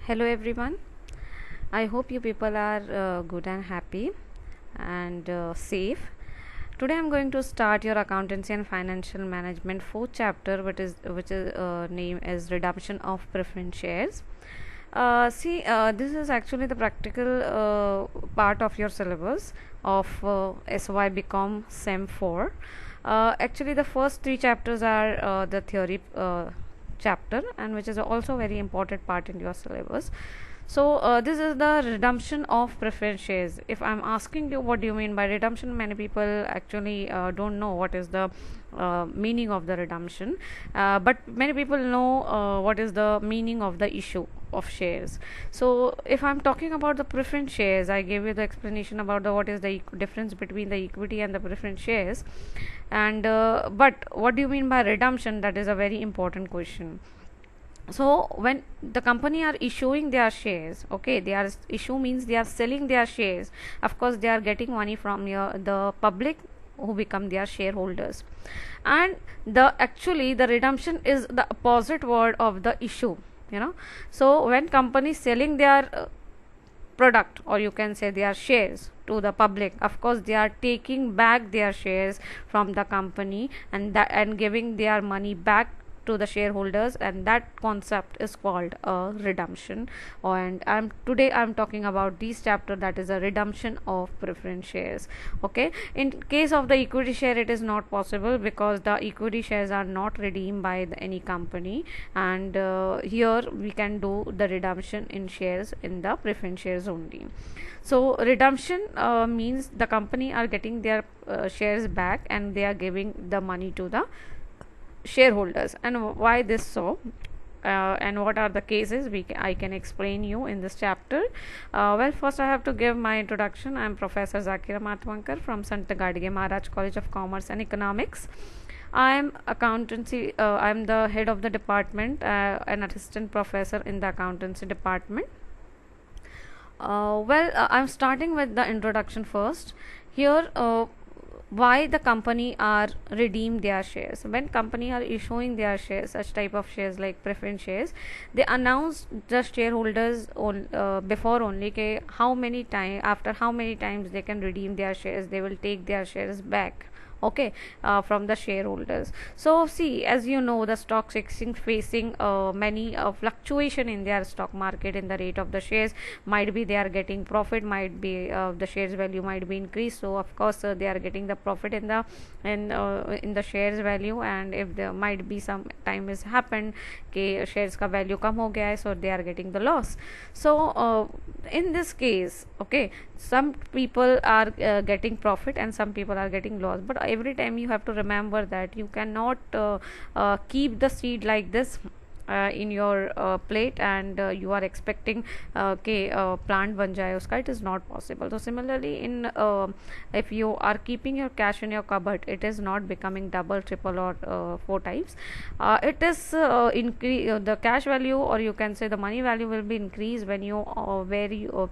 Hello everyone. I hope you people are good and happy and safe. Today I'm going to start your accountancy and financial management fourth chapter, which is name as redemption of preference shares. This is actually the practical part of your syllabus of SY Become SEM 4. Actually, the first three chapters are the theory chapter, and which is also very important part in your syllabus. So this is the redemption of preference shares. If I'm asking you what do you mean by redemption, many people actually don't know what is the meaning of the redemption, but many people know what is the meaning of the issue of shares. So if I'm talking about the preference shares, I gave you the explanation about the what is the difference between the equity and the preference shares. And but what do you mean by redemption? That is a very important question. So when the company are issuing their shares, okay, they are issue means they are selling their shares. Of course they are getting money from the public who become their shareholders. And the actually the redemption is the opposite word of the issue. So when company selling their product, or you can say their shares to the public, of course they are taking back their shares from the company, and giving their money back to the shareholders, and that concept is called a redemption. And I'm talking about this chapter, that is a redemption of preference shares. Okay, in case of the equity share it is not possible, because the equity shares are not redeemed by any company, and here we can do the redemption in shares in the preference shares only. So redemption means the company are getting their shares back, and they are giving the money to the shareholders. And why this so, and what are the cases I can explain you in this chapter. Well, first I have to give my introduction. I am Professor Zakira Matwankar from Sant Gadige Maharaj College of Commerce and Economics. I am accountancy. I am the head of the department, an assistant professor in the accountancy department. I'm starting with the introduction first. Here, why the company are redeem their shares. When company are issuing their shares, such type of shares like preference shares, they announce the shareholders before only how many time, after how many times they can redeem their shares, they will take their shares back. Okay, from the shareholders. So see, as you know, the stock exchange facing many fluctuation in their stock market, in the rate of the shares. Might be they are getting profit, might be the shares value might be increased, so of course they are getting the profit in the shares value. And if there might be some time has happened shares ka value kam ho gaya hai, so they are getting the loss. So in this case, okay, some people are getting profit and some people are getting loss, but every time you have to remember that you cannot keep the seed like this in your plate, and you are expecting plant ban jaye uska. It is not possible. So similarly, in if you are keeping your cash in your cupboard, it is not becoming double, triple, or four times. It is increase the cash value, or you can say the money value will be increased when you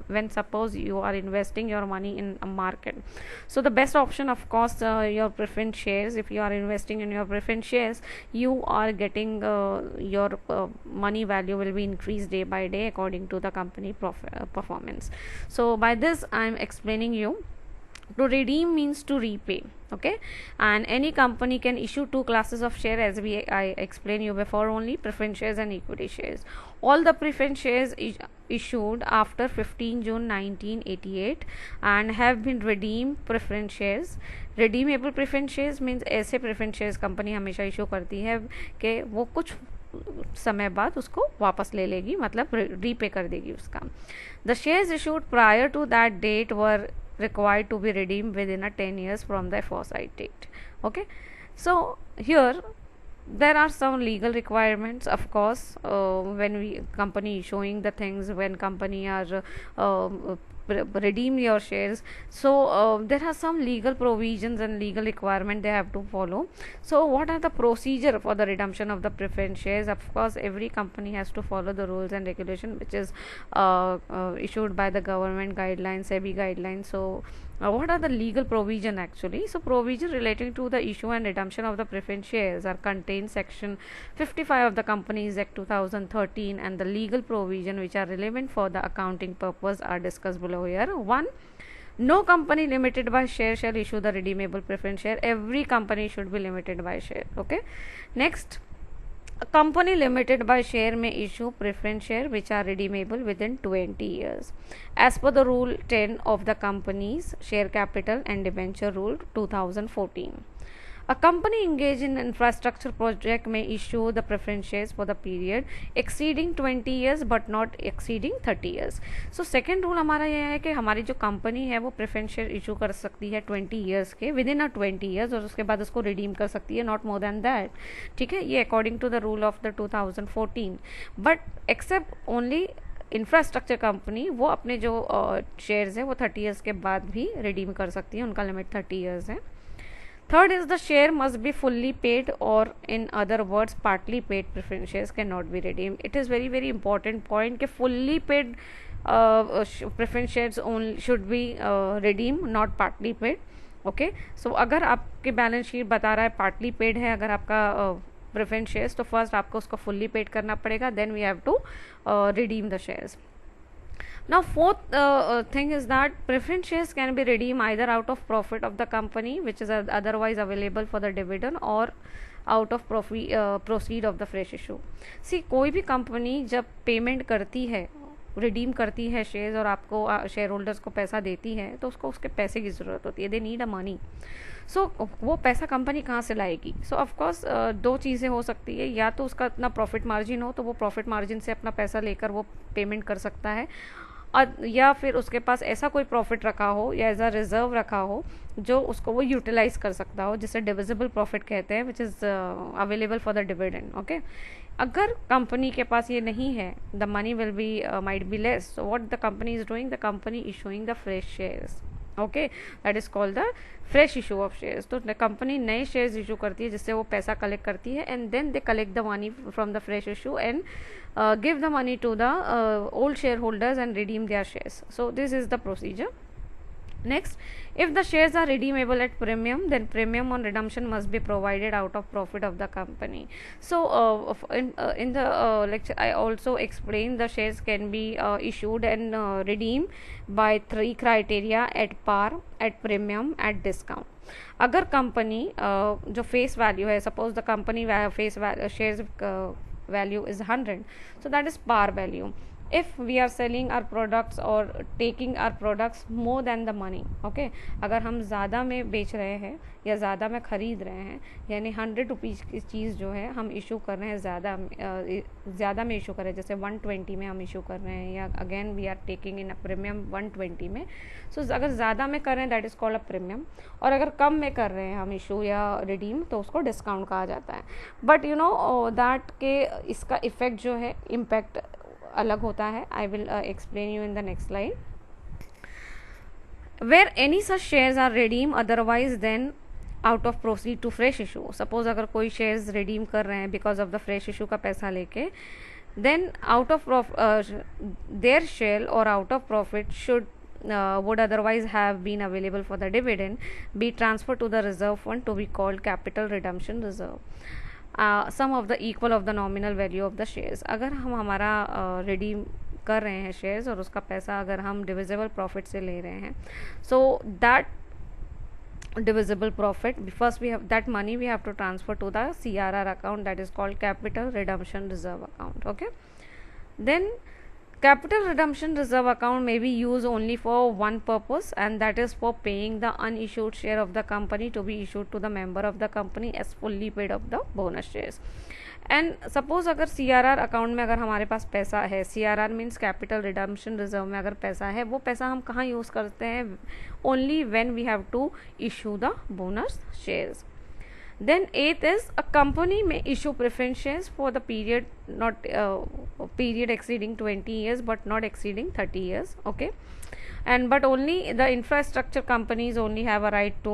when suppose you are investing your money in a market. So the best option, of course, your preference shares. If you are investing in your preference shares, you are getting your money value will be increased day by day according to the company performance. So by this I am explaining you, to redeem means to repay. Okay, and any company can issue two classes of share, as I explained you before only, preference shares and equity shares. All the preference shares issued after 15 June 1988 and have been redeemed preference shares. redeemable preference shares means ऐसे preference shares company हमेशा issue करती है कि वो कुछ समय बाद उसको वापस ले लेगी, मतलब रीपे कर देगी उसका. The shares issued prior to that date were required to be redeemed within a 10 years from the foresight date. Okay, so here there are some legal requirements, of course, when we company showing the things, when company are redeem your shares. So there are some legal provisions and legal requirement they have to follow. So what are the procedure for the redemption of the preference shares? Of course, every company has to follow the rules and regulation which is issued by the government guidelines, SEBI guidelines. So what are the legal provision actually? So provision relating to the issue and redemption of the preference shares are contained section 55 of the Companies Act 2013, and the legal provision which are relevant for the accounting purpose are discussed below here. 1. No company limited by share shall issue the redeemable preference share. Every company should be limited by share. Okay. Next, a company limited by share may issue preference share which are redeemable within 20 years as per the rule 10 of the company's share capital and debenture rule 2014. A company engaged in infrastructure project may issue the preference shares for the period exceeding 20 years but not exceeding 30 years. So second rule हमारा यह है कि हमारी जो company है वो preference share issue कर सकती है 20 ईयर्स के विद इन अ 20 ईयर्स, और उसके बाद उसको रिडीम कर सकती है, नॉट मोर देन दैट. ठीक है, ये according to the rule of the 2014. But except only infrastructure company, वो अपने जो शेयर्स है वो 30 ईयर्स के बाद भी रिडीम कर सकती है, उनका लिमिट 30 ईयर्स है. Third is the share must be fully paid, or in other words partly paid preference shares cannot be redeemed. It is very very important point कि fully paid preference shares only should be redeemed, not partly paid. Okay, so अगर आपके balance sheet बता रहा है partly paid है अगर आपका preference shares, तो first आपको उसको fully paid करना पड़ेगा, then we have to redeem the shares. Now fourth thing is that preference shares can be redeemed either out of profit of the company which is otherwise available for the dividend, or out of proceed of the fresh issue. See, कोई भी company जब payment करती है, redeem करती है shares और आपको share holders को पैसा देती है, तो उसको उसके पैसे की ज़रूरत होती है, दे नीड अ मनी. सो वो पैसा कंपनी कहाँ से लाएगी? सो ऑफकोर्स दो चीज़ें हो सकती है, या तो उसका इतना प्रॉफिट मार्जिन हो तो वो प्रॉफिट मार्जिन से अपना पैसा लेकर वो पेमेंट कर सकता है, या फिर उसके पास ऐसा कोई प्रॉफिट रखा हो या एज अ रिजर्व रखा हो जो उसको वो यूटिलाइज कर सकता हो, जिसे डिविजिबल प्रॉफिट कहते हैं, which is available for the dividend. Okay, अगर कंपनी के पास ये नहीं है, the money will be might be less. So what the company is doing, the company issuing the fresh shares. Okay, that is called the fresh issue of shares. तो company नए shares issue करती है जिससे वो पैसा collect करती है, and then they collect the money from the fresh issue and give the money to the old shareholders and redeem their shares. So this is the procedure. Next, if the shares are redeemable at premium, then premium on redemption must be provided out of profit of the company. So in the lecture I also explained the shares can be issued and redeemed by 3 criteria: at par, at premium, at discount. अगर company जो face value है, suppose the company face shares value is 100, so that is par value. If we are selling our products or taking our products more than the money, okay, अगर हम ज़्यादा में बेच रहे हैं या ज़्यादा में ख़रीद रहे हैं, यानी 100 रुपीज़ की चीज़ जो है हम इशू कर रहे हैं ज़्यादा में इशू कर रहे हैं, जैसे 120 में हम इशू कर रहे हैं, या again we are taking in a premium 120 में. सो अगर ज़्यादा में कर रहे हैं that is called a premium, और अगर कम में कर रहे हैं हम इशू या रिडीम तो उसको डिस्काउंट कहा जाता है. बट यू नो दैट के इसका इफ़ेक्ट जो है, इम्पैक्ट अलग होता है. I will explain you in the next slide. Where any such shares are redeem otherwise than out of proceed to fresh issue. Suppose अगर कोई शेयर्स रिडीम कर रहे हैं because of the fresh issue का पैसा लेके, then out of their share और out of profit should would otherwise have been available for the dividend be transferred to the reserve fund to be called capital redemption reserve. Sum of the equal of the nominal value of the shares. अगर हम हमारा redeem कर रहे हैं shares और उसका पैसा अगर हम डिविजिबल प्रॉफिट से ले रहे हैं, so that divisible profit, first we have that money we have to transfer to the CRR account, that is called capital redemption reserve account. Okay, then capital redemption reserve account may be used only for one purpose, and that is for paying the unissued share of the company to be issued to the member of the company as fully paid of the bonus shares. And suppose अगर CRR account में अगर हमारे पास पैसा है, CRR means capital redemption reserve में अगर पैसा है, वो पैसा हम कहाँ यूज़ करते हैं? Only when we have to issue the bonus shares. Then eighth is a company may issue preference shares for the period not period exceeding 20 years but not exceeding 30 years. Okay, and but only the infrastructure companies only have a right to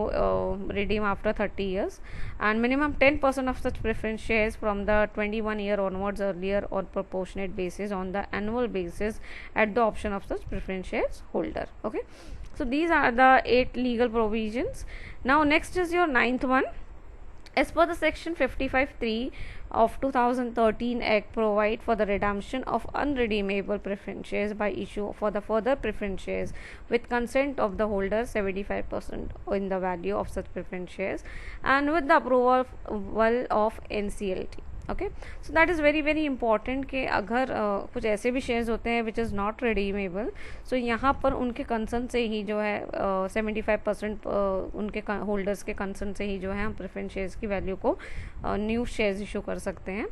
redeem after 30 years, and minimum 10% of such preference shares from the 21 year onwards earlier or proportionate basis on the annual basis at the option of such preference shares holder. Okay, so these are the 8 legal provisions. Now next is your ninth one. As per the section 55(3) of 2013 Act provide for the redemption of unredeemable preference shares by issue for the further preference shares with consent of the holder 75% in the value of such preference shares and with the approval of NCLT. Okay, so that is very very important कि अगर कुछ ऐसे भी shares होते हैं which is not redeemable, सो यहाँ पर उनके कंसर्न से ही जो है 75% उनके होल्डर्स के कंसर्न से ही जो है हम प्रेफरेंस शेयर्स की वैल्यू को न्यू शेयर्स इशू कर सकते हैं.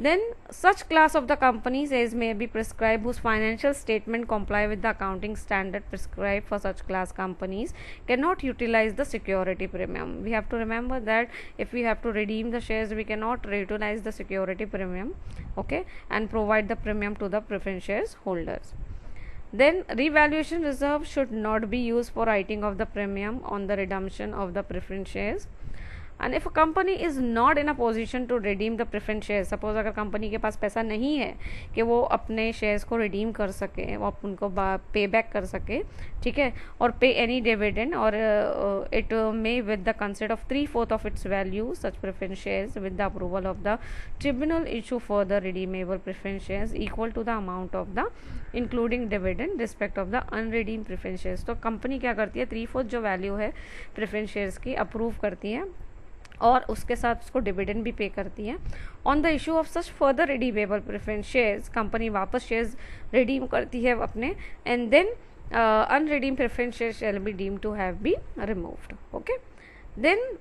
Then such class of the companies as may be prescribed whose financial statement comply with the accounting standard prescribed for such class companies cannot utilize the security premium. We have to remember that if we have to redeem the shares, we cannot utilize the security premium, okay, and provide the premium to the preference shares holders. Then revaluation reserve should not be used for writing of the premium on the redemption of the preference shares. And if a company is not in a position to redeem the preference share, suppose अगर company के पास पैसा नहीं है कि वो अपने shares को रिडीम कर सके, वो उनको पे बैक कर सके, ठीक है, और पे एनी डिविडेंड और it may with the consent of 3/4 of its value such preference shares with the approval of the tribunal issue for the redeemable preference shares equal to the amount of the including dividend respect of the unredeemed preference shares. तो company क्या करती है, 3/4 जो value है preference shares की approve करती है और उसके साथ उसको डिविडेंड भी पे करती है. On the issue of such further redeemable preference shares company वापस शेयर्स रिडीम करती है अपने, and then unredeemed preference shares shall be deem to have be removed. Okay, then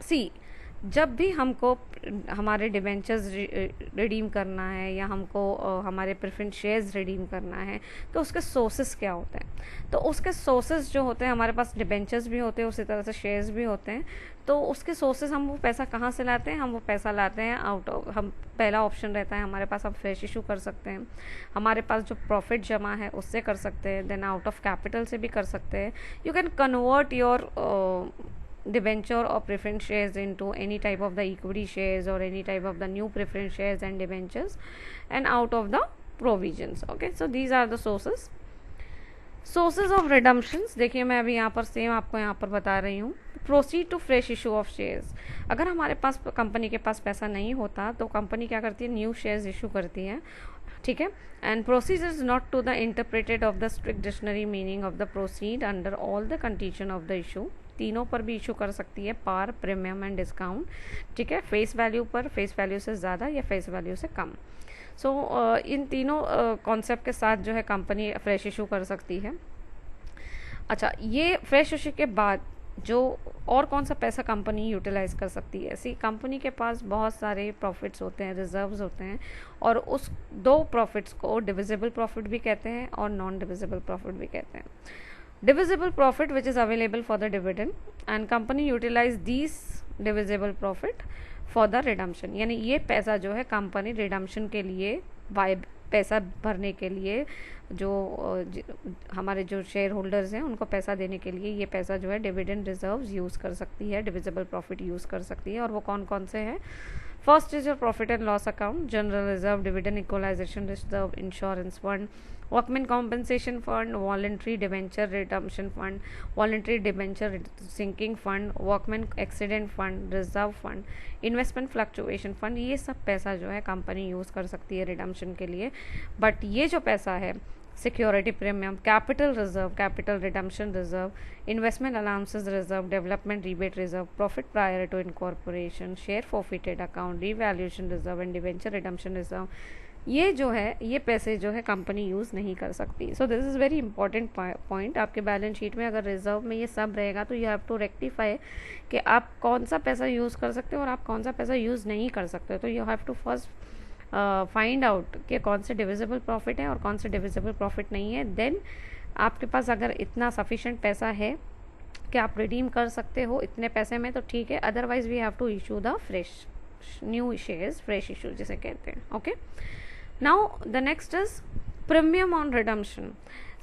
see जब भी हमको हमारे डिबेंचर्स रिडीम करना है या हमको हमारे प्रेफरेंस शेयर्स रिडीम करना है तो उसके सोर्सेस क्या होते हैं. तो उसके सोर्सेस जो होते हैं, हमारे पास डिबेंचर्स भी होते हैं, उसी तरह से शेयर्स भी होते हैं. तो उसके सोर्सेस, हम वो पैसा कहाँ से लाते हैं, हम वो पैसा लाते हैं आउट ऑफ, हम पहला ऑप्शन रहता है हमारे पास, हम फ्रेश इशू कर सकते हैं, हमारे पास जो प्रॉफिट जमा है उससे कर सकते हैं, देन आउट ऑफ कैपिटल से भी कर सकते हैं. You can convert your debenture or preference shares into any type of the equity shares or any type of the new preference shares and debentures and out of the provisions. Okay, so these are the sources of redemptions. देखिए मैं अभी यहाँ पर same आपको यहाँ पर बता रही हूँ. Proceed to fresh issue of shares. अगर हमारे पास कंपनी के पास पैसा नहीं होता तो कंपनी क्या करती है, न्यू शेयर्स इशू करती है, ठीक है. And proceed is not to the interpreted of the strict dictionary meaning of the proceed under all the condition of the issue. तीनों पर भी इशू कर सकती है, पार, प्रीमियम एंड डिस्काउंट, ठीक है, फेस वैल्यू पर, फेस वैल्यू से ज़्यादा या फेस वैल्यू से कम. सो इन तीनों कॉन्सेप्ट के साथ जो है कंपनी फ्रेश इशू कर सकती है. अच्छा, ये फ्रेश इशू के बाद जो और कौन सा पैसा कंपनी यूटिलाइज कर सकती है. ऐसी कंपनी के पास बहुत सारे प्रॉफिट्स होते हैं, रिजर्व्स होते हैं, और उस दो प्रॉफिट्स को डिविजिबल प्रॉफिट भी कहते हैं और नॉन डिविजिबल प्रॉफिट भी कहते हैं. Divisible profit which is available for the dividend, and company utilize these divisible profit for the redemption. यानी ये पैसा जो है कंपनी रिडम्पशन के लिए, पैसा भरने के लिए, जो हमारे जो शेयर होल्डर्स हैं उनको पैसा देने के लिए ये पैसा जो है डिविडेंड रिजर्व्स यूज़ कर सकती है, डिविजिबल प्रॉफिट यूज़ कर सकती है. और वो कौन कौन से हैं. First is your profit and loss account, general reserve, dividend equalisation reserve, insurance fund, workman compensation fund, voluntary debenture redemption fund, voluntary debenture sinking fund, workman accident fund, reserve fund, investment fluctuation fund. ये सब पैसा जो है company use कर सकती है redemption के लिए. बट ये जो पैसा है, security premium, capital reserve, capital redemption reserve, investment allowances reserve, development rebate reserve, profit prior to incorporation, share forfeited account, revaluation reserve and debenture redemption reserve, ये जो है ये पैसे जो है कंपनी यूज़ नहीं कर सकती. So this is very important point. आपके बैलेंस शीट में अगर रिजर्व में ये सब रहेगा तो यू हैव टू रेक्टिफाई कि आप कौन सा पैसा यूज़ कर सकते हो और आप कौन सा पैसा यूज़ नहीं कर सकते. तो you have to first find out कि कौन से डिविजिबल प्रॉफिट है और कौन से डिविजिबल प्रॉफिट नहीं है. देन आपके पास अगर इतना सफिशेंट पैसा है कि आप रिडीम कर सकते हो इतने पैसे में तो ठीक है, otherwise we have to issue the fresh new shares, fresh issue जिसे कहते हैं। Okay, now the next is premium on redemption.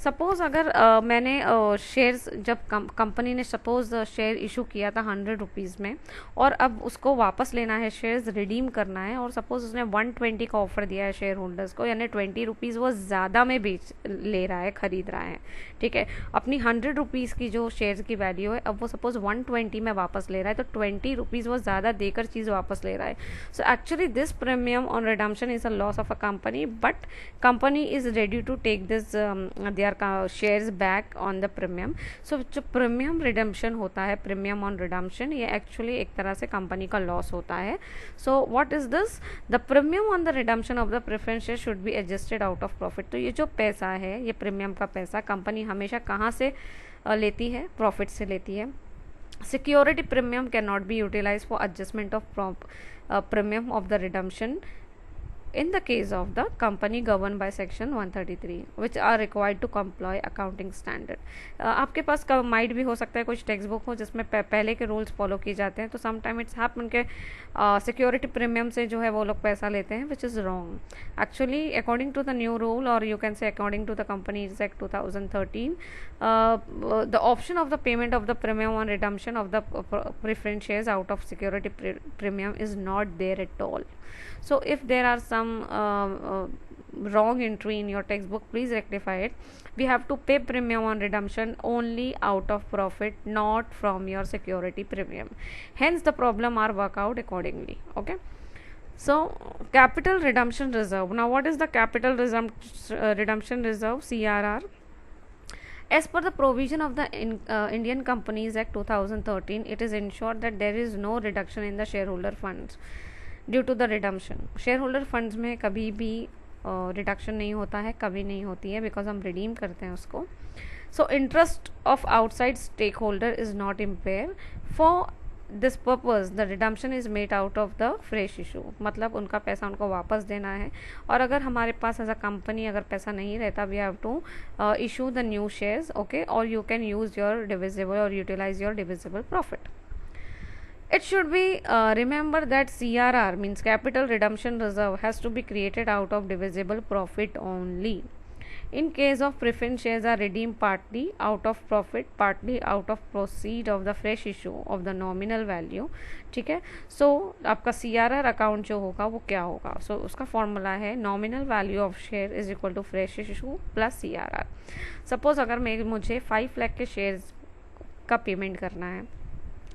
Suppose अगर मैंने शेयर्स जब कंपनी ने सपोज शेयर इशू किया था 100 रुपीज़ में, और अब उसको वापस लेना है, शेयर्स रिडीम करना है, और सपोज उसने 120 का ऑफर दिया है शेयर होल्डर्स को, यानी 20 रुपीज़ वो ज़्यादा में बेच ले रहा है, खरीद रहा है, ठीक है। अपनी 100 रुपीज़ की जो शेयर्स की वैल्यू है अब वो सपोज 120 में वापस ले रहा है, तो 20 रुपीज़ वो ज़्यादा देकर चीज़ वापस ले रहा है। So actually this premium on redemption is a loss of a company, but company is ready to take this shares back on the premium. So जो प्रीमियम रिडम्पशन होता है, प्रीमियम ऑन रिडम्पशन, ये एक्चुअली एक तरह से company का loss होता है। So what is this? The premium on the redemption of the preference share should be adjusted out of profit. तो ये जो पैसा है, ये प्रीमियम का पैसा कंपनी हमेशा कहाँ से लेती है? प्रॉफिट से लेती है। Security premium can not be utilise for adjustment of premium of the redemption in the case of the company governed by section 133 which are required to comply accounting standard। आपके पास might भी हो सकता है कुछ text book हो जिसमें पहले के रूल्स फॉलो किए जाते हैं, तो सम टाइम इट्स हैपन के सिक्योरिटी प्रीमियम से जो है वो लोग पैसा लेते हैं, which is wrong. Actually according to the new rule, और you can say according to the companies act 2013, the option of the payment of the premium on redemption of the preference shares out of security premium is not there at all. So if there are some wrong entry in your textbook, please rectify it. We have to pay premium on redemption only out of profit, not from your security premium. Hence the problem are work out accordingly. Okay, so capital redemption reserve. Now what is the capital redemption reserve, CRR? As per the provision of the Indian Companies Act 2013, it is ensured that there is no reduction in the shareholder funds due to the redemption. Share holder funds में कभी भी reduction नहीं होता है, कभी नहीं होती है, बिकॉज हम रिडीम करते हैं उसको। So interest of outside stake holder is not impair. For this purpose the redemption is made out of the fresh issue, मतलब उनका पैसा उनको वापस देना है। और अगर हमारे पास एज अ कंपनी अगर पैसा नहीं रहता, we have to issue the new shares, okay, और you can use your divisible और utilise your divisible profit. It should be remember that CRR means capital redemption reserve has to be created out of divisible profit only. In case of preference shares are redeemed partly out of profit, partly out of proceed of the fresh issue of the nominal value, ठीक है। So आपका CRR account जो होगा वो क्या होगा? So उसका formula है nominal value of share is equal to fresh issue plus CRR। Suppose अगर मुझे 5 लाख के शेयर्स का पेमेंट करना है,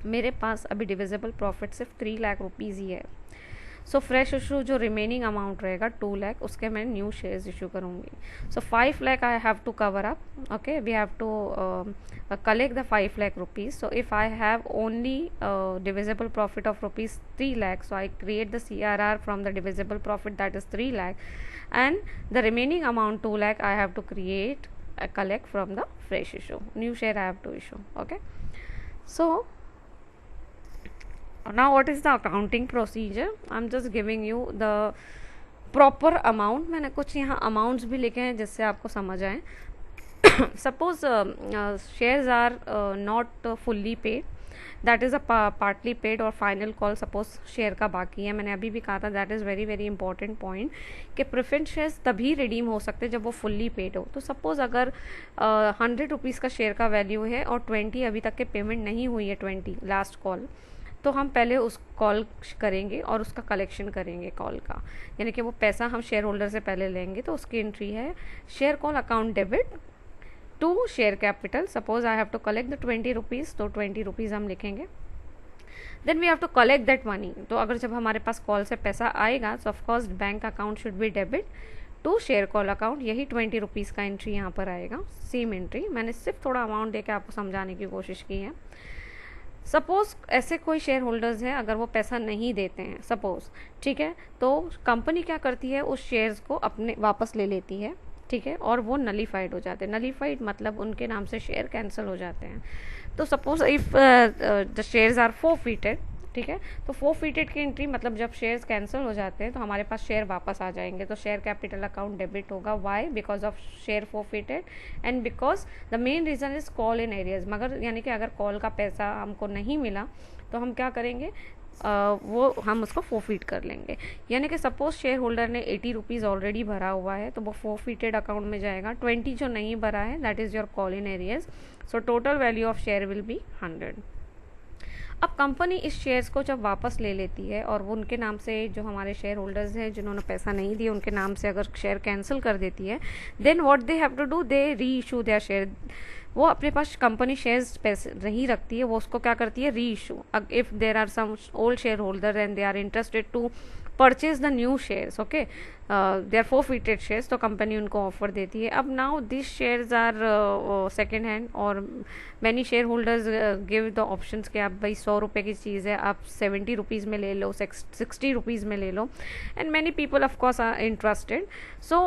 मेरे पास अभी डिविजिबल प्रॉफिट सिर्फ 3 लाख रुपीज़ ही है। सो फ्रेश इशू जो रिमेनिंग अमाउंट रहेगा 2 लाख, उसके मैं न्यू शेयर्स इशू करूँगी। So 5 lakh I have to cover up, okay, we have to collect the 5 lakh rupees. So if I have only divisible profit of rupees 3 lakh, so I create the CRR from the divisible profit that is 3 lakh, and the remaining amount 2 lakh I have to create collect from the fresh issue, new share I have to issue, okay। So now what is the accounting procedure? I'm just giving you the proper amount। मैंने कुछ यहाँ amounts भी लिखे हैं जिससे आपको समझ आए। Suppose shares are not fully paid, that is a partly paid और final call suppose शेयर का बाकी है। मैंने अभी भी कहा था that is very very important point कि प्रेफरेंस शेयर्स तभी रिडीम हो सकते हैं जब वो फुल्ली पेड हो। तो सपोज अगर 100 रुपीज़ का शेयर का वैल्यू है और 20 अभी तक के पेमेंट नहीं हुई है, 20 लास्ट कॉल, तो हम पहले उस कॉल करेंगे और उसका कलेक्शन करेंगे कॉल का, यानी कि वो पैसा हम शेयर होल्डर से पहले लेंगे। तो उसकी एंट्री है share call account debit to share capital. Suppose I have to collect the 20 rupees, तो 20 रुपीज़ हम लिखेंगे। Then we have to collect that money. तो अगर जब हमारे पास कॉल से पैसा आएगा तो of course bank account should be debit to share call account, यही 20 रुपीज़ का एंट्री यहाँ पर आएगा। सेम एंट्री, मैंने सिर्फ थोड़ा अमाउंट देके आपको समझाने की कोशिश की है। सपोज ऐसे कोई शेयर होल्डर्स हैं अगर वो पैसा नहीं देते हैं सपोज, ठीक है, तो कंपनी क्या करती है, उस शेयर्स को अपने वापस ले लेती है, ठीक है, और वो नलीफाइड हो जाते हैं। नलीफाइड मतलब उनके नाम से शेयर कैंसिल हो जाते हैं। तो suppose if the shares are forfeited, ठीक है। तो फोरफिटेड की एंट्री मतलब जब शेयर्स कैंसिल हो जाते हैं तो हमारे पास शेयर वापस आ जाएंगे, तो शेयर कैपिटल अकाउंट डेबिट होगा। Why? Because of share forfeited and because the main reason is call in arrears. मगर यानी कि अगर कॉल का पैसा हमको नहीं मिला तो हम क्या करेंगे, वो हम उसको फोरफिट कर लेंगे। यानी कि सपोज शेयर होल्डर ने 80 रुपीज़ ऑलरेडी भरा हुआ है तो वो फोरफिटेड अकाउंट में जाएगा। 20 जो नहीं भरा है that is your call in areas, so total value of share will be 100। अब कंपनी इस शेयर्स को जब वापस ले लेती है और वो उनके नाम से, जो हमारे शेयर होल्डर्स हैं जिन्होंने पैसा नहीं दिया उनके नाम से अगर शेयर कैंसिल कर देती है, then what they have to do, they reissue their share. वो अपने पास कंपनी शेयर्स पैसे नहीं रखती है, वो उसको क्या करती है, reissue. If there are some old share holder and they are interested to purchase the new shares, okay, they are forfeited shares, तो कंपनी उनको ऑफर देती है। अब now this shares are second hand और many share holders give the options कि आप भाई 100 रुपये की चीज़ है आप 70 रुपीज़ में ले लो, 60 रुपीज़ में ले लो, and many people of course are interested. So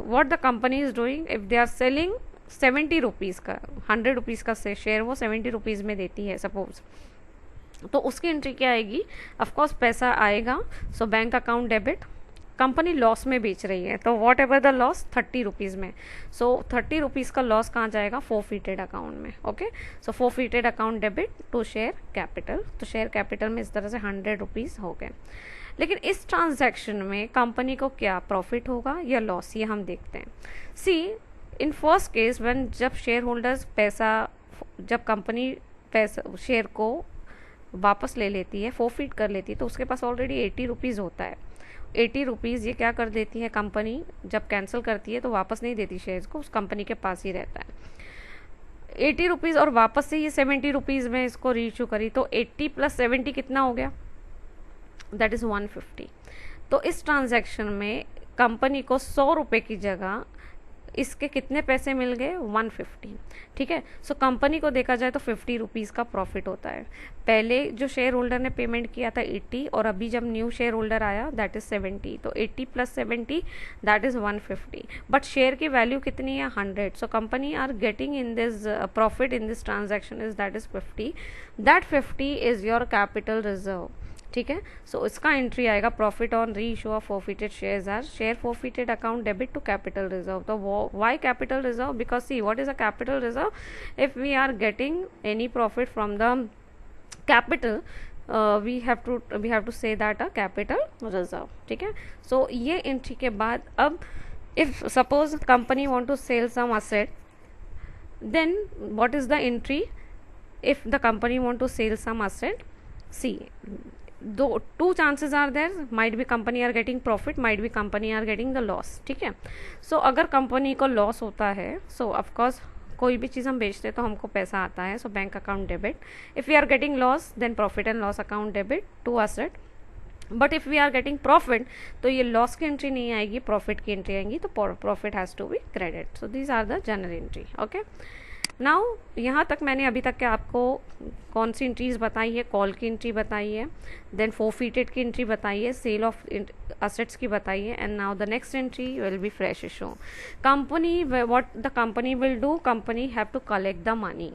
what the company is doing, if they are selling 70 rupees का, 100 रुपीज़ का शेयर वो 70 रुपीज़ में देती है सपोज, तो उसकी एंट्री क्या आएगी, ऑफकोर्स पैसा आएगा। So bank account debit, company loss में बेच रही है तो whatever the loss 30 rupees में, सो 30 रुपीज़ का लॉस कहाँ जाएगा, फोरफिटेड अकाउंट में, okay. So forfeited account debit to share capital, तो शेयर कैपिटल में इस तरह से 100 रुपीज़ हो गए। लेकिन इस ट्रांजैक्शन में कंपनी को क्या प्रॉफिट होगा या लॉस, ये हम देखते हैं। सी इन फर्स्ट केस व्हेन, जब शेयर होल्डर्स पैसा, जब कंपनी पैसा शेयर को वापस ले लेती है, फोरफिट कर लेती है, तो उसके पास ऑलरेडी 80 रुपीज़ होता है। 80 रुपीज़ ये क्या कर देती है कंपनी, जब कैंसिल करती है तो वापस नहीं देती शेयर्स को, उस कंपनी के पास ही रहता है 80 रुपीज़, और वापस से ये 70 रुपीज़ में इसको रीइशू करी, तो 80 + 70 कितना हो गया, दैट इज़ 150। तो इस ट्रांजैक्शन में कंपनी को 100 रुपये की जगह इसके कितने पैसे मिल गए, 150, ठीक है। सो कंपनी को देखा जाए तो 50 रुपीज़ का प्रॉफिट होता है। पहले जो शेयर होल्डर ने पेमेंट किया था 80, और अभी जब न्यू शेयर होल्डर आया दैट इज 70, तो 80 + 70 दैट इज 150, बट शेयर की वैल्यू कितनी है, 100। So company are getting in this profit in this transaction is that is 50, that 50 is your capital reserve, ठीक है। सो इसका एंट्री आएगा, profit on reissue of forfeited shares are share forfeited account debit to capital reserve. तो why capital reserve, because see what is a capital reserve, if we are getting any profit from the capital we have to say that a capital reserve, ठीक है। So ये entry के बाद अब if suppose company want to sell some asset, then what is the entry if the company want to sell some asset? See, two chances are there, might be company are getting profit, might be company are getting the loss, ठीक है। so अगर company को loss होता है, so of course कोई भी चीज़ हम बेचते हैं तो हमको पैसा आता है, so bank account debit. If we are getting loss then profit and loss account debit to asset, but if we are getting profit तो ये लॉस की एंट्री नहीं आएगी, प्रॉफिट की एंट्री आएगी, तो profit has to be credit. So these are the general entry, okay. Now यहाँ तक मैंने अभी तक के आपको कौन सी एंट्रीज बताई है, कॉल की एंट्री बताई है, देन फोरफिटेड की एंट्री बताई है, सेल ऑफ असेट्स की बताई है, and now the next entry will be fresh issue. Company, what the company will do, company have to collect the money.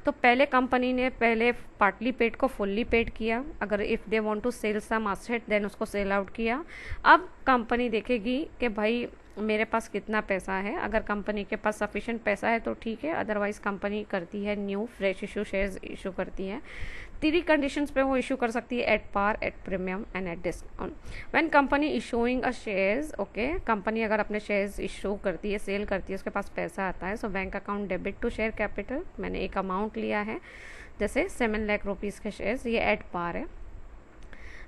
तो पहले कंपनी ने पहले पार्टली पेड को फुल्ली पेड किया, अगर if they want to sell some asset then उसको sell out किया। अब कंपनी देखेगी कि भाई मेरे पास कितना पैसा है, अगर कंपनी के पास सफिशिएंट पैसा है तो ठीक है, अदरवाइज कंपनी करती है new fresh issue, shares issue करती है। 3 कंडीशंस पे वो इशू कर सकती है, at par, at premium and at discount. When company issuing a shares, okay, company अगर अपने शेयर्स इशू करती है, सेल करती है, उसके पास पैसा आता है, so bank account debit to share capital, मैंने एक अमाउंट लिया है जैसे 7 लाख रुपीज़ के शेयर्स, ये एट पार है।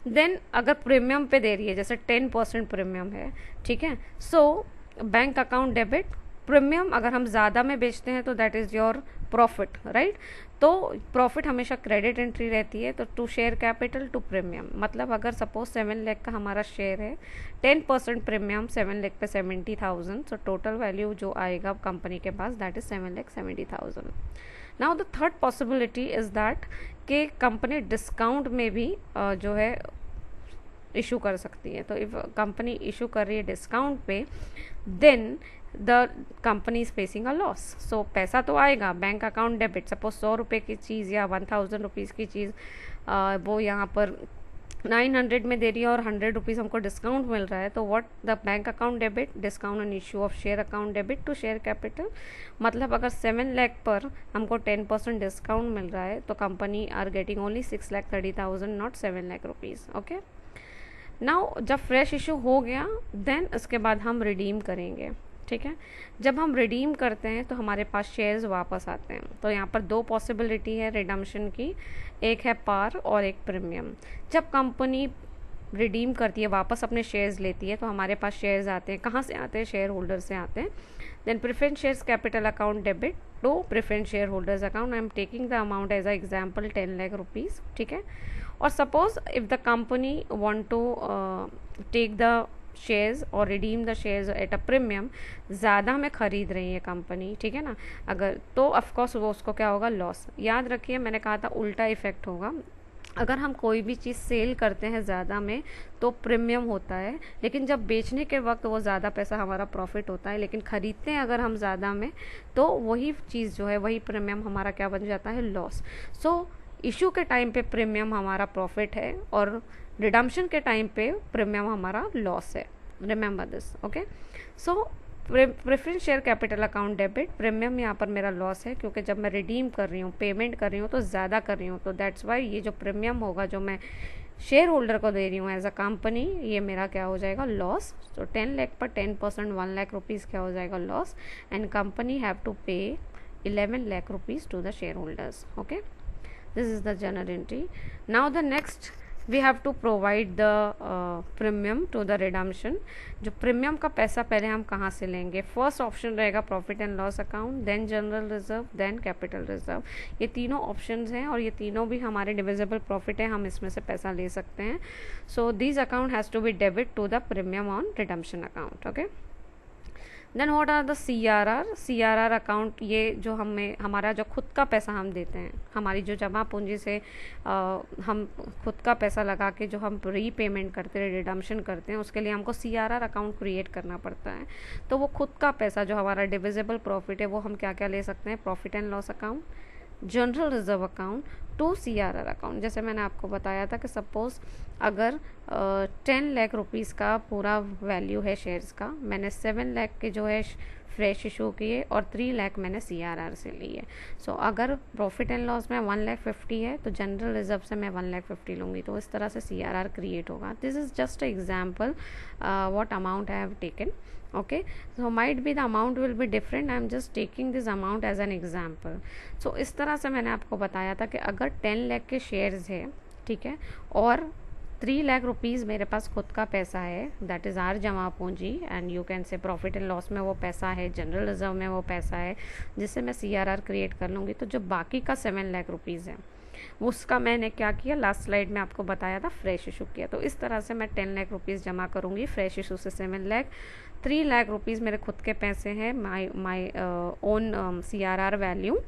देन अगर प्रीमियम पे दे रही है, जैसे 10% प्रीमियम है, ठीक है, so bank account debit, premium अगर हम ज़्यादा में बेचते हैं तो that is your profit, right. तो प्रॉफिट हमेशा क्रेडिट एंट्री रहती है, तो to share capital to premium, मतलब अगर सपोज 7 लाख का हमारा शेयर है, 10% प्रीमियम 7 लाख पे 70,000, सो टोटल वैल्यू जो आएगा कंपनी के पास that is 7,70,000। Now the third possibility is that कि कंपनी डिस्काउंट में भी जो है इशू कर सकती है। तो इफ़ कंपनी इशू कर रही है डिस्काउंट पे, then the company is facing a loss. So पैसा तो आएगा, बैंक अकाउंट डेबिट, सपोज 100 रुपये की चीज़ या 1000 रुपीज़ की चीज़ वो यहाँ पर 900 में दे रही है और 100 रुपीज़ हमको डिस्काउंट मिल रहा है, तो what the bank account debit, discount on issue of share account debit to share capital. मतलब अगर 7 लाख पर हमको 10% डिस्काउंट मिल रहा है तो company are getting only 6,30,000 not 7 lakh rupees. Okay, now जब फ्रेश इशू हो गया देन उसके बाद हम रिडीम करेंगे। ठीक है, जब हम रिडीम करते हैं तो हमारे पास शेयर्स वापस आते हैं। तो यहाँ पर दो पॉसिबिलिटी है रिडम्पशन की, एक है पार और एक प्रीमियम। जब कंपनी रिडीम करती है, वापस अपने शेयर्स लेती है, तो हमारे पास शेयर्स आते हैं, कहाँ से आते हैं, शेयर होल्डर से आते हैं। Then preference shares capital account debit to preference share holders account. I am taking the amount as a example 10 lakh rupees. ठीक है, और suppose if the company want to take the shares और redeem the shares at a premium, ज़्यादा हमें ख़रीद रही है company, ठीक है ना, अगर तो ऑफकोर्स वो उसको क्या होगा, लॉस। याद रखिए मैंने कहा था उल्टा इफेक्ट होगा। अगर हम कोई भी चीज़ सेल करते हैं ज़्यादा में तो प्रीमियम होता है, लेकिन जब बेचने के वक्त वो ज़्यादा पैसा हमारा प्रॉफिट होता है, लेकिन ख़रीदते हैं अगर हम ज़्यादा में तो वही चीज़ जो है वही प्रीमियम हमारा क्या बन जाता है, लॉस। सो इशू के टाइम पे प्रीमियम हमारा प्रॉफिट है और रिडम्पशन के टाइम पे प्रीमियम हमारा लॉस है। Remember this. Okay, so preference share capital account debit, premium यहाँ पर मेरा लॉस है क्योंकि जब मैं रिडीम कर रही हूँ, पेमेंट कर रही हूँ तो ज़्यादा कर रही हूँ, तो दैट्स वाई ये जो प्रीमियम होगा जो मैं शेयर होल्डर को दे रही हूँ एज अ कंपनी, ये मेरा क्या हो जाएगा, लॉस। तो 10 लाख पर 10% 1 लाख रुपीज़ क्या हो जाएगा, loss. And company have to pay 11 lakh rupees to the share holders. Okay, this is the general entry. Now the next we have to provide the premium to the redemption। जो premium का पैसा पहले हम कहाँ से लेंगे, फर्स्ट ऑप्शन रहेगा profit and loss account, then general reserve, then capital reserve. ये तीनों ऑप्शंस हैं और ये तीनों भी हमारे डिविजिबल प्रॉफिट है, हम इसमें से पैसा ले सकते हैं। So this account has to be debit to the premium on redemption account. Okay, then what are the CRR account, ये जो हमें हमारा जो खुद का पैसा हम देते हैं, हमारी जो जमा पूंजी से हम खुद का पैसा लगा के जो हम रीपेमेंट करते हैं, रिडम्पशन करते हैं, उसके लिए हमको CRR अकाउंट क्रिएट करना पड़ता है। तो वो खुद का पैसा जो हमारा डिविजिबल प्रॉफिट है वो हम क्या क्या ले सकते हैं, profit and loss account, general reserve account to CRR account. जैसे मैंने आपको बताया था कि सपोज़ अगर 10 लाख रुपीज़ का पूरा वैल्यू है शेयर्स का, मैंने 7 लाख के जो है फ्रेश इशू किए और 3 लाख मैंने CRR से लिए। सो अगर प्रॉफिट एंड लॉस में 1,50,000 है तो जनरल रिजर्व से मैं 1,50,000 लूँगी, तो इस तरह से CRR क्रिएट होगा। This is just example what amount I have taken. okay, so might be the amount will be different, I am just taking this amount as an example। so इस तरह से मैंने आपको बताया था कि अगर 10 लाख के शेयर्स है, ठीक है, और 3 लाख रुपीज़ मेरे पास खुद का पैसा है, दैट इज़ आर जमा पूंजी, एंड यू कैन से प्रॉफिट एंड लॉस में वो पैसा है, जनरल रिजर्व में वो पैसा है, जिससे मैं CRR क्रिएट कर लूँगी। तो जो बाकी का 7 लाख रुपीज़ है उसका मैंने क्या किया, लास्ट स्लाइड में आपको बताया था, फ्रेश इशू किया। तो इस तरह से मैं 10 लाख रुपीज़ जमा करूँगी, फ्रेश इशू से 7 लाख, 3 लाख रुपीज़ मेरे खुद के पैसे हैं, माई ओन CRR वैल्यू।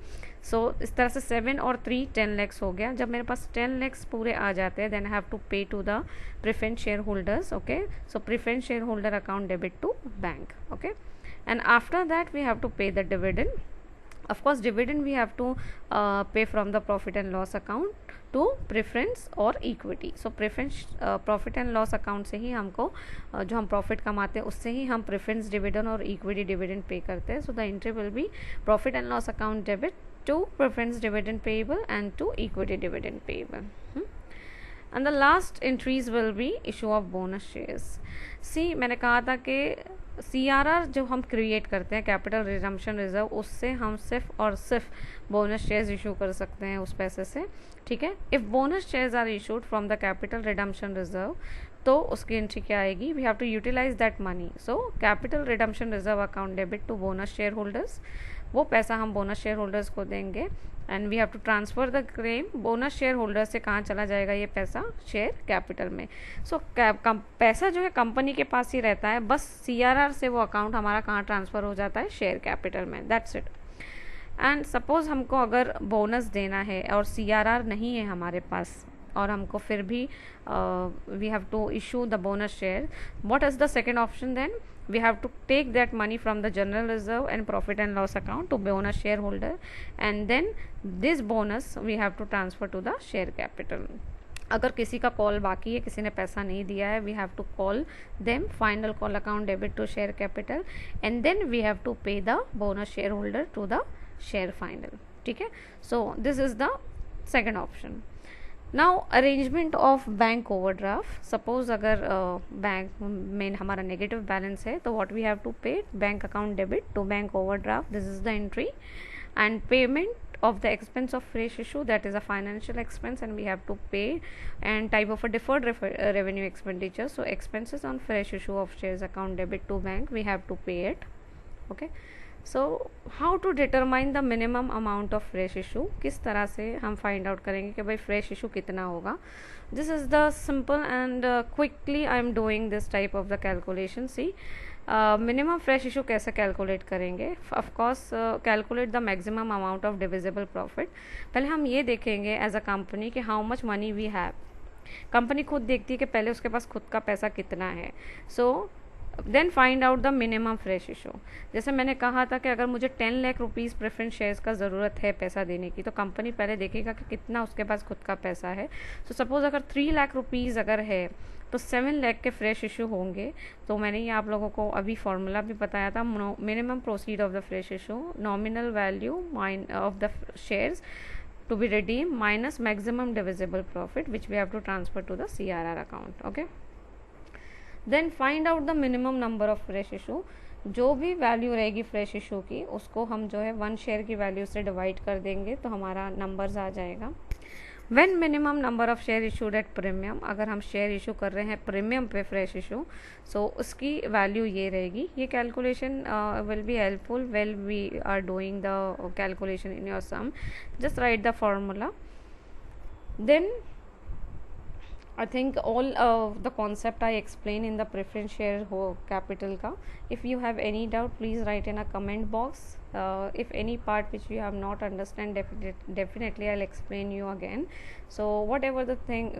सो इस तरह से 7 और 3 10 लैक्स हो गया। जब मेरे पास 10 लैक्स पूरे आ जाते हैं, then I have to pay to the preference share holders. Okay, so preference share holder account debit to bank. Okay, and after that we have to pay the dividend. Of course dividend we have to pay from the profit and loss account to preference or equity। so preference profit and loss account से ही हमको जो हम profit कमाते हैं उससे ही हम preference dividend और equity dividend pay करते हैं। so the entry will be profit and loss account debit to preference dividend payable and to equity dividend payable। and the last entries will be issue of bonus shares। see मैंने कहा था कि CRR जो हम create करते हैं, capital redemption reserve, उससे हम सिर्फ और सिर्फ बोनस शेयर्स इशू कर सकते हैं उस पैसे से, ठीक है। If bonus shares are issued from the capital redemption reserve, तो उसकी एंट्री क्या आएगी, we have to utilize that money. So capital redemption reserve account debit to bonus share holders, वो पैसा हम बोनस शेयर होल्डर्स को देंगे, and we have to transfer the claim. Bonus share holder से कहाँ चला जाएगा ये पैसा, शेयर कैपिटल में। सो पैसा जो है कंपनी के पास ही रहता है, बस CRR से वो अकाउंट हमारा कहाँ ट्रांसफ़र हो जाता है, शेयर कैपिटल में, दैट्स इट। एंड सपोज़ हमको अगर बोनस देना है और CRR नहीं है हमारे पास, और हमको फिर भी we have to issue the bonus share, what is the second option then? We have to take that money from the general reserve and profit and loss account to bonus shareholder, and then this bonus we have to transfer to the share capital. अगर किसी का call बाकी है, किसी ने पैसा नहीं दिया है, we have to call them, final call account debit to share capital, and then we have to pay the bonus share holder to the share final. ठीक है, so this is the second option. Now arrangement of bank overdraft. Suppose अगर bank में हमारा negative balance है, तो what we have to pay? Bank account debit to bank overdraft, this is the entry, and payment of the expense of fresh issue, that is a financial expense and we have to pay, and type of a deferred revenue expenditure, so expenses on fresh issue of shares account debit to bank, we have to pay it. Okay, so how to determine the minimum amount of fresh issue? किस तरह से हम find out करेंगे कि भाई fresh issue कितना होगा? This is the simple and quickly I am doing this type of the calculation. See, minimum fresh issue कैसे कैलकुलेट करेंगे? Of course calculate the maximum amount of divisible profit. पहले हम ये देखेंगे एज अ कंपनी कि how much money we have. Company खुद देखती है कि पहले उसके पास खुद का पैसा कितना है. So then find out the minimum fresh issue. जैसे मैंने कहा था कि अगर मुझे 10 लाख रुपीज़ प्रेफरेंस शेयर्स का ज़रूरत है पैसा देने की, तो कंपनी पहले देखेगा कि कितना उसके पास खुद का पैसा है. सो सपोज अगर 3 लाख रुपीज़ अगर है, तो 7 लाख के फ्रेश इशू होंगे. तो मैंने ये आप लोगों को अभी फॉर्मूला भी बताया था. Minimum proceed of the fresh issue, nominal value of the shares to be redeemed minus maximum divisible profit which we have to transfer to the CRR account. Okay, then find out the minimum number of fresh issue. जो भी value रहेगी fresh issue की, उसको हम जो है 1 share की value से डिवाइड कर देंगे, तो हमारा नंबर्स आ जाएगा. When minimum number of share issued at premium, अगर हम शेयर इशू कर रहे हैं प्रीमियम पे फ्रेश इशू, सो उसकी वैल्यू ये रहेगी. ये calculation will be helpful well we are doing the calculation in your sum. Just write the formula. Then I think all the concept I explain in the preference share capital ka. If you have any doubt, please write in a comment box. If any part which you have not understand, definitely I'll explain you again. So whatever the thing,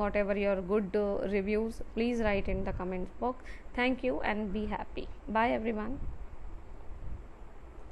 whatever your good reviews, please write in the comment box. Thank you and be happy. Bye everyone.